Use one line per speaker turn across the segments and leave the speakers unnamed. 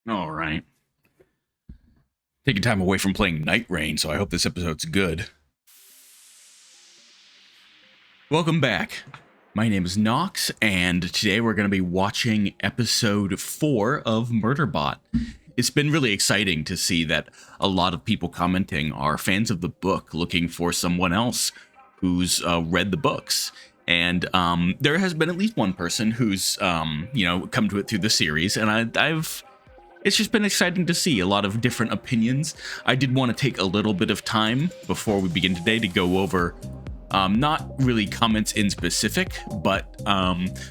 All right. Taking time away from playing Night Rain, so I hope this episode's good. Welcome back. My name is Nox, and today we're going to be watching episode 4 of Murderbot. It's been really exciting to see that a lot of people commenting are fans of the book, looking for someone else who's read the books. And there has been at least one person who's, come to it through the series, and it's just been exciting to see a lot of different opinions. I did want to take a little bit of time before we begin today to go over not really comments in specific, but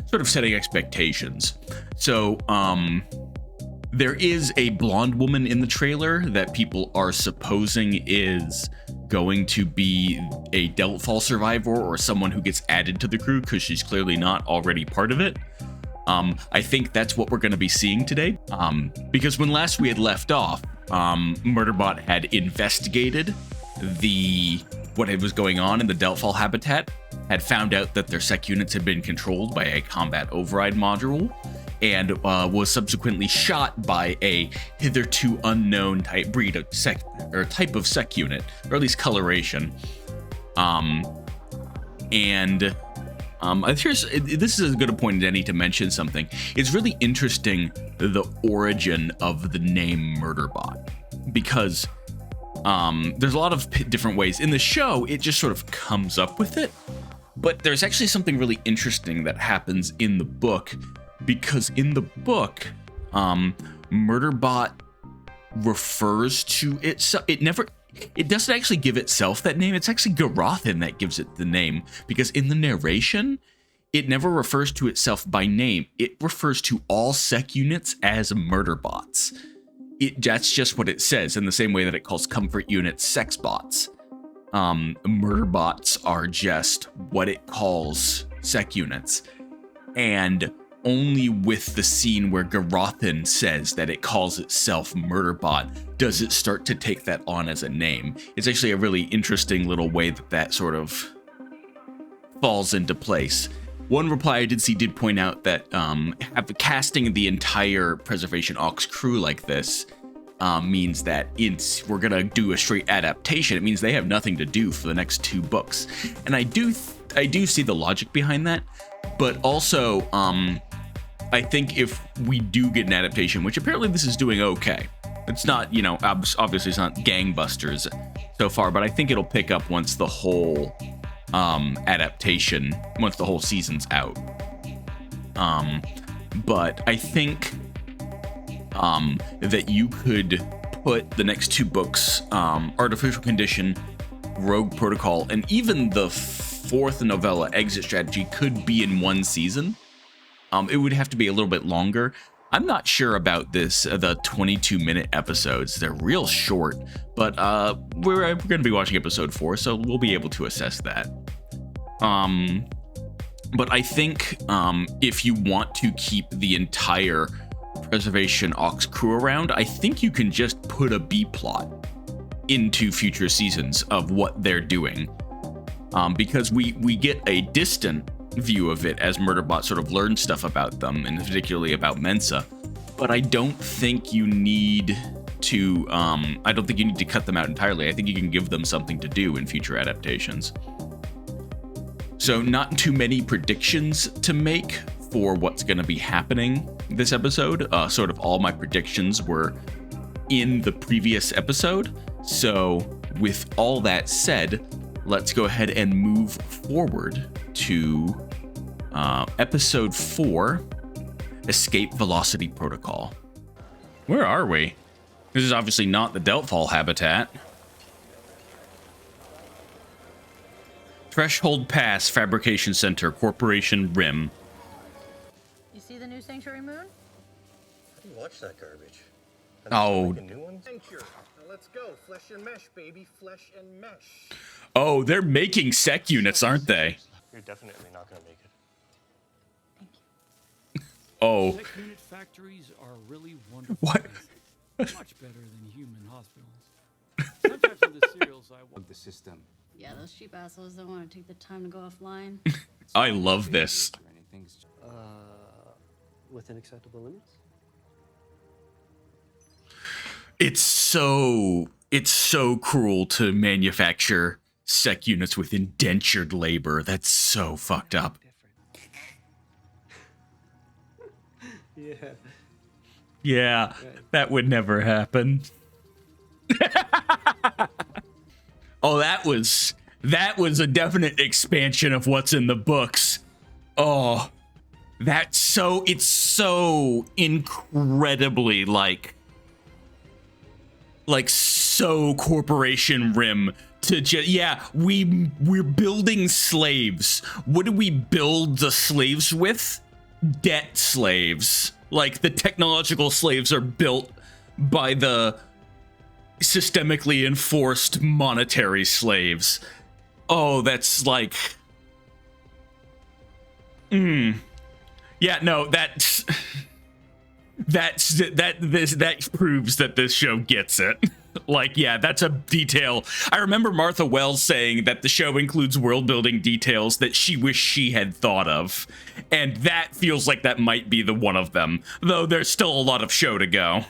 sort of setting expectations. So there is a blonde woman in the trailer that people are supposing is going to be a Deltfall survivor or someone who gets added to the crew because she's clearly not already part of it. I think that's what we're going to be seeing today, because when last we had left off, Murderbot had investigated what was going on in the Deltfall habitat, had found out that their sec units had been controlled by a combat override module, and was subsequently shot by a hitherto unknown type of sec unit, or at least coloration. This is as good a point as any to mention something. It's really interesting, the origin of the name Murderbot, because there's a lot of different ways. In the show, it just sort of comes up with it, but there's actually something really interesting that happens in the book, because in the book, Murderbot refers to itself. It doesn't actually give itself that name. It's actually Ratthi that gives it the name, because in the narration, it never refers to itself by name. It refers to all sec units as Murderbots. That's just what it says, in the same way that it calls comfort units sex bots. Murderbots are just what it calls sec units. And only with the scene where Garathan says that it calls itself Murderbot does it start to take that on as a name. It's actually a really interesting little way that sort of falls into place. One reply I did see did point out that casting the entire Preservation Aux crew like this means that we're going to do a straight adaptation. It means they have nothing to do for the next 2 books. And I do see the logic behind that, but also I think if we do get an adaptation, which apparently this is doing okay. It's not, obviously it's not gangbusters so far, but I think it'll pick up once the whole once the whole season's out. But I think that you could put the next 2 books, Artificial Condition, Rogue Protocol, and even the 4th novella, Exit Strategy, could be in one season. It would have to be a little bit longer. I'm not sure about the 22-minute episodes. They're real short, but we're going to be watching episode 4, so we'll be able to assess that. But I think if you want to keep the entire Preservation Aux crew around, I think you can just put a B-plot into future seasons of what they're doing, because we get a distant view of it as Murderbot sort of learns stuff about them, and particularly about Mensa. But I don't think you need to cut them out entirely. I think you can give them something to do in future adaptations. So not too many predictions to make for what's going to be happening this episode. Sort of all my predictions were in the previous episode. So with all that said, let's go ahead and move forward to episode 4, Escape Velocity Protocol. Where are we? This is obviously not the Deltfall habitat. Threshold Pass Fabrication Center, Corporation RIM.
You see the new Sanctuary Moon?
How do you watch that garbage?
Oh.
Like a new one? Now let's go. Flesh and mesh, baby. Flesh and mesh.
Oh, they're making sec units, aren't they?
You're definitely not going to make it.
Oh.
Sec unit factories are really wonderful.
What?
Much better than human hospitals. Sometimes in the serials I want
the system.
Yeah, those cheap assholes don't want to take the time to go offline.
I love this.
Within acceptable limits?
It's so cruel to manufacture sec units with indentured labor. That's so fucked up. Yeah, that would never happen. Oh, that was a definite expansion of what's in the books. Oh, it's so incredibly like so Corporation Rim to just, yeah, we're building slaves. What do we build the slaves with? Debt slaves. Like, the technological slaves are built by the systemically enforced monetary slaves. Oh, that's like... Yeah, no, that proves that this show gets it. Like, yeah, that's a detail. I remember Martha Wells saying that the show includes world-building details that she wished she had thought of. And that feels like that might be the one of them. Though there's still a lot of show to go.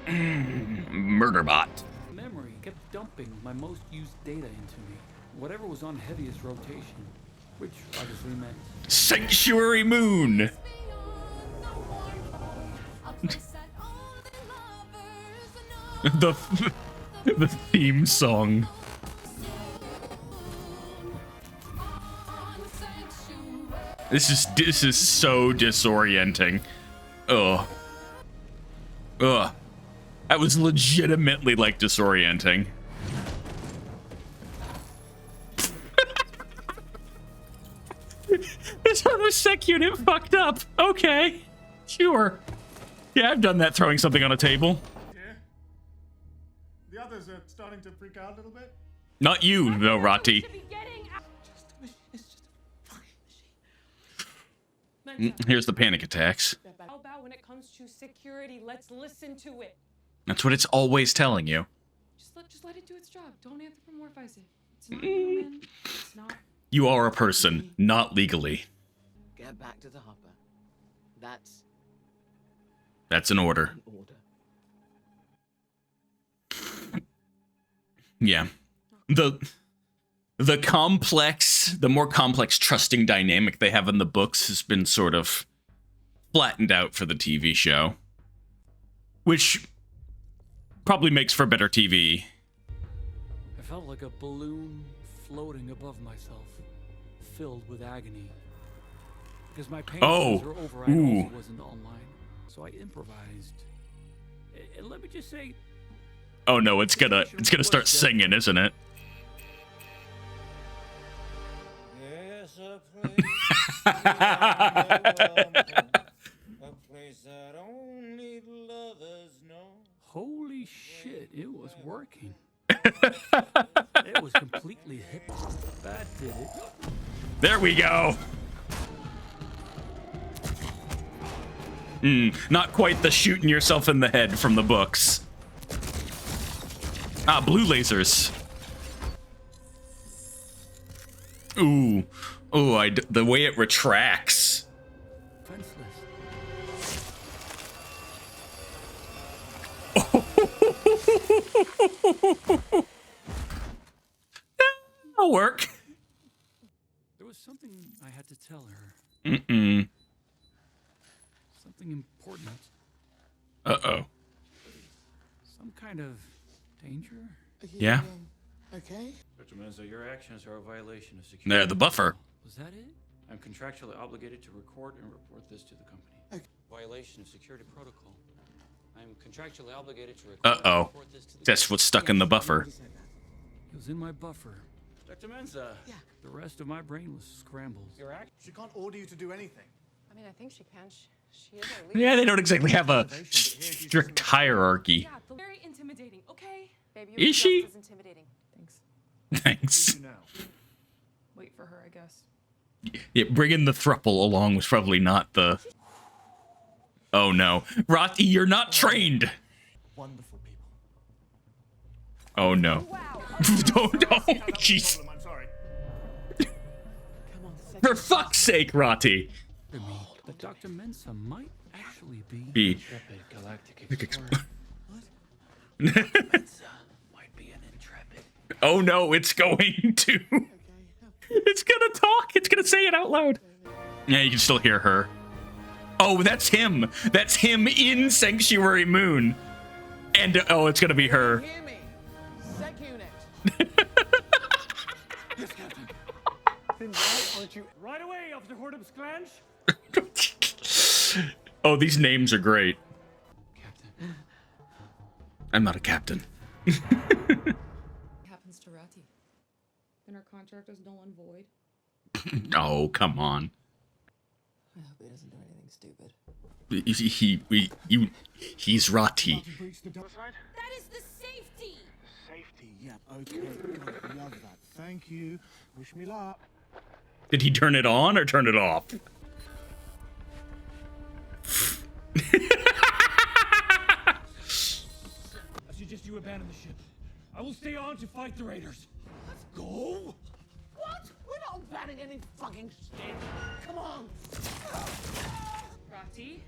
Murderbot.
Memory kept dumping my most used data into me. Whatever was on heaviest rotation, which obviously meant
Sanctuary Moon. the theme song. This is so disorienting. Ugh. Ugh. That was legitimately like disorienting. This other sec unit fucked up. Okay. Sure. Yeah, I've done that, throwing something on a table.
Yeah. The others are starting to freak out a little bit.
Not you, though, Ratthi. Here's the panic attacks.
How about when it comes to security, let's listen to it.
That's what it's always telling you.
Just let it do its job. Don't anthropomorphize it. It's not human. It's not.
You are a person, not legally.
Get back to the hopper.
That's an order. Yeah. The more complex trusting dynamic they have in the books has been sort of flattened out for the TV show. Which probably makes for better TV.
I felt like a balloon floating above myself, filled with agony. Because my pain were over, I also wasn't online, so I improvised. And let me just say,
oh no, it's gonna start singing, isn't it?
There's a place that only lovers know.
holy shit, it was working. It was completely hip. That did it.
There we go. Not quite the shooting yourself in the head from the books. Ah, blue lasers. Ooh. Oh, the way it retracts.
Fenceless.
That'll work.
There was something I had to tell her. Something important.
Uh-oh.
Some kind of danger.
Yeah.
Okay.
Dr. Menzo, your actions are a violation of security.
There, the buffer.
Was that it? I'm contractually obligated to record and report this to the company.
Okay.
Violation of security protocol. I'm contractually obligated to record and
Uh-oh.
report this to the
That's what's stuck in the buffer.
It was in my buffer. Dr. Menza.
Yeah.
The rest of my brain was scrambled.
She can't order you to do anything.
I mean, I think she can. She is our leader.
Yeah, they don't exactly have a strict hierarchy.
Yeah, very intimidating. Okay.
Baby,
Is she?
Is intimidating.
Thanks.
Thanks.
You now.
Wait for her, I guess.
Yeah, bringing the thruple along was probably not the... Oh no. Ratthi, you're not trained!
Wonderful people.
Oh no. Don't, jeez.
I'm sorry.
Come on,
For fuck's sake, Ratthi.
To me, but Dr. Mensa might actually be
Be.
intrepid galactic
Explorer.
Mensa might be an intrepid.
Oh no, it's going to. It's gonna talk. It's gonna say it out loud. Yeah, you can still hear her. Oh, that's him. That's him in Sanctuary Moon. And oh, it's gonna be her.
Hear me. Sec unit.
Yes, Captain.
Then why aren't you?
Right away, Officer Hordum's Clanch.
Oh, these names are great.
Captain.
I'm not a captain.
Happens to Ratthi. Then her contract is null and void.
Oh, come on.
I hope he doesn't do anything stupid.
He's Ratthi.
That is the safety!
Safety, yeah, okay. God, love that. Thank you. Wish me luck.
Did he turn it on or turn it off?
I suggest you abandon the ship. I will stay on to fight the raiders. Let's go.
What? We're not banning any fucking shit. Come on.
Ratthi?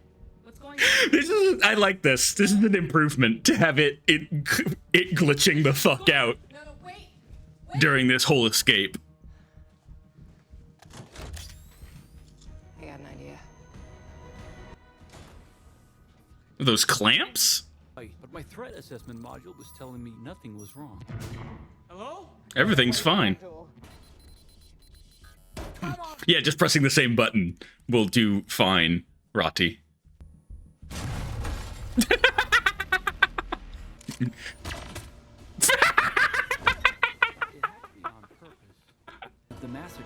What's going on?
This is. I like this. This is an improvement to have it glitching the fuck out
No, wait!
during this whole escape.
I got an idea.
Those clamps?
But my threat assessment module was telling me nothing was wrong. Hello?
Everything's fine. Yeah, just pressing the same button will do fine, Ratthi.
It had to be on purpose. The massacre.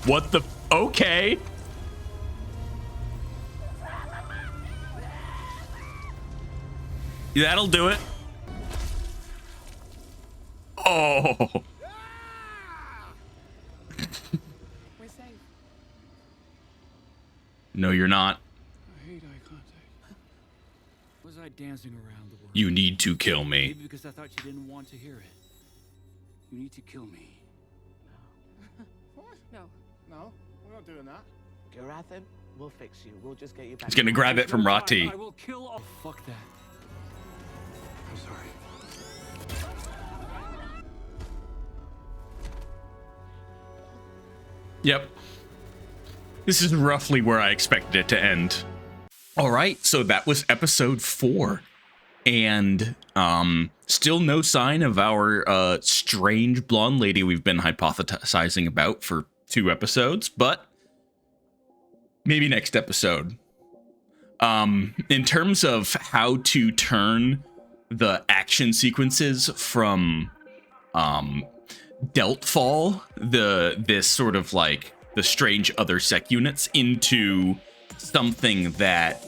What the? Okay. That'll do it. Oh.
We're safe.
No, you're not.
I hate eye contact. Was I dancing around the world?
You need to kill me.
Maybe because I thought you didn't want to hear it. You need to kill me.
What?
No.
No, we're not doing that.
Garathan, we'll fix you. We'll just get you back.
He's gonna grab it from Ratthi.
I will kill all. Fuck that. I'm sorry.
Yep. This is roughly where I expected it to end. All right, so that was episode 4. And still no sign of our strange blonde lady we've been hypothesizing about for 2 episodes, but maybe next episode. In terms of how to turn the action sequences from Deltfall, this sort of like the strange other sec units, into something that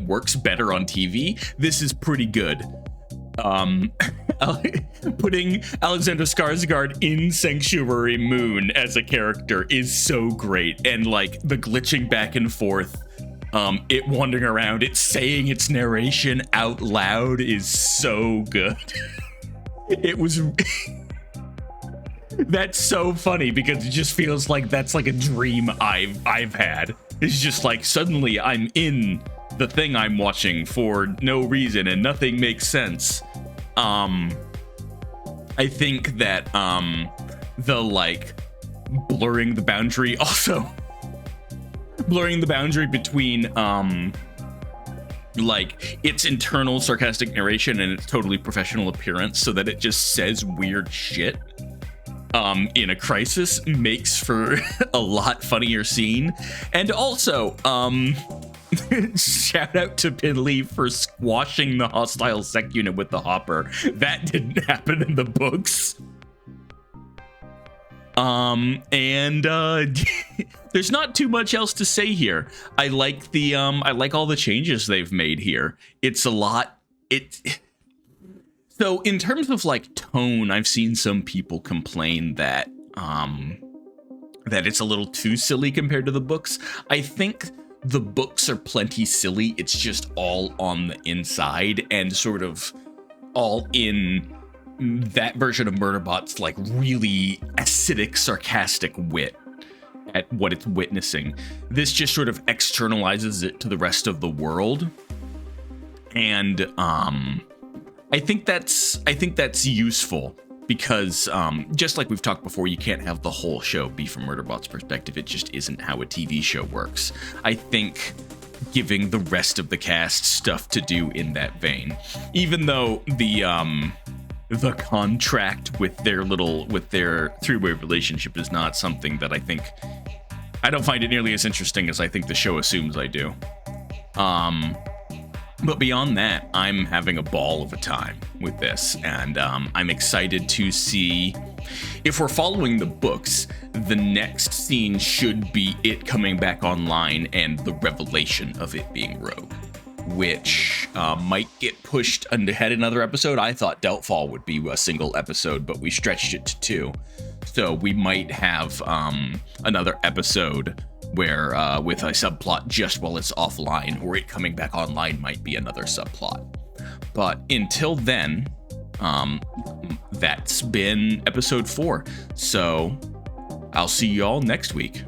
works better on TV, this is pretty good. Putting Alexander Skarsgård in Sanctuary Moon as a character is so great, and like the glitching back and forth, it wandering around, it saying its narration out loud is so good. It was that's so funny because it just feels like that's like a dream I've had. It's just like suddenly I'm in the thing I'm watching for no reason and nothing makes sense. I think that the like blurring the boundary between like its internal sarcastic narration and its totally professional appearance, so that it just says weird shit in a crisis, makes for a lot funnier scene. And also shout out to Pinley for squashing the hostile sec unit with the hopper. That didn't happen in the books. There's not too much else to say here. I like the I like all the changes they've made here. It's a lot. So in terms of like tone, I've seen some people complain that that it's a little too silly compared to the books. I think the books are plenty silly. It's just all on the inside and sort of all in that version of Murderbot's like really acidic, sarcastic wit at what it's witnessing. This just sort of externalizes it to the rest of the world. And I think that's useful because just like we've talked before, you can't have the whole show be from Murderbot's perspective. It just isn't how a TV show works. I think giving the rest of the cast stuff to do in that vein, even though the contract with their three-way relationship is not something that I don't find it nearly as interesting as I think the show assumes I do. But beyond that, I'm having a ball of a time with this, and I'm excited to see if we're following the books. The next scene should be it coming back online and the revelation of it being Rogue, which might get pushed ahead another episode. I thought Doubtfall would be a single episode, but we stretched it to 2. So we might have another episode where with a subplot just while it's offline, or it coming back online might be another subplot. But until then, that's been episode 4. So I'll see you all next week.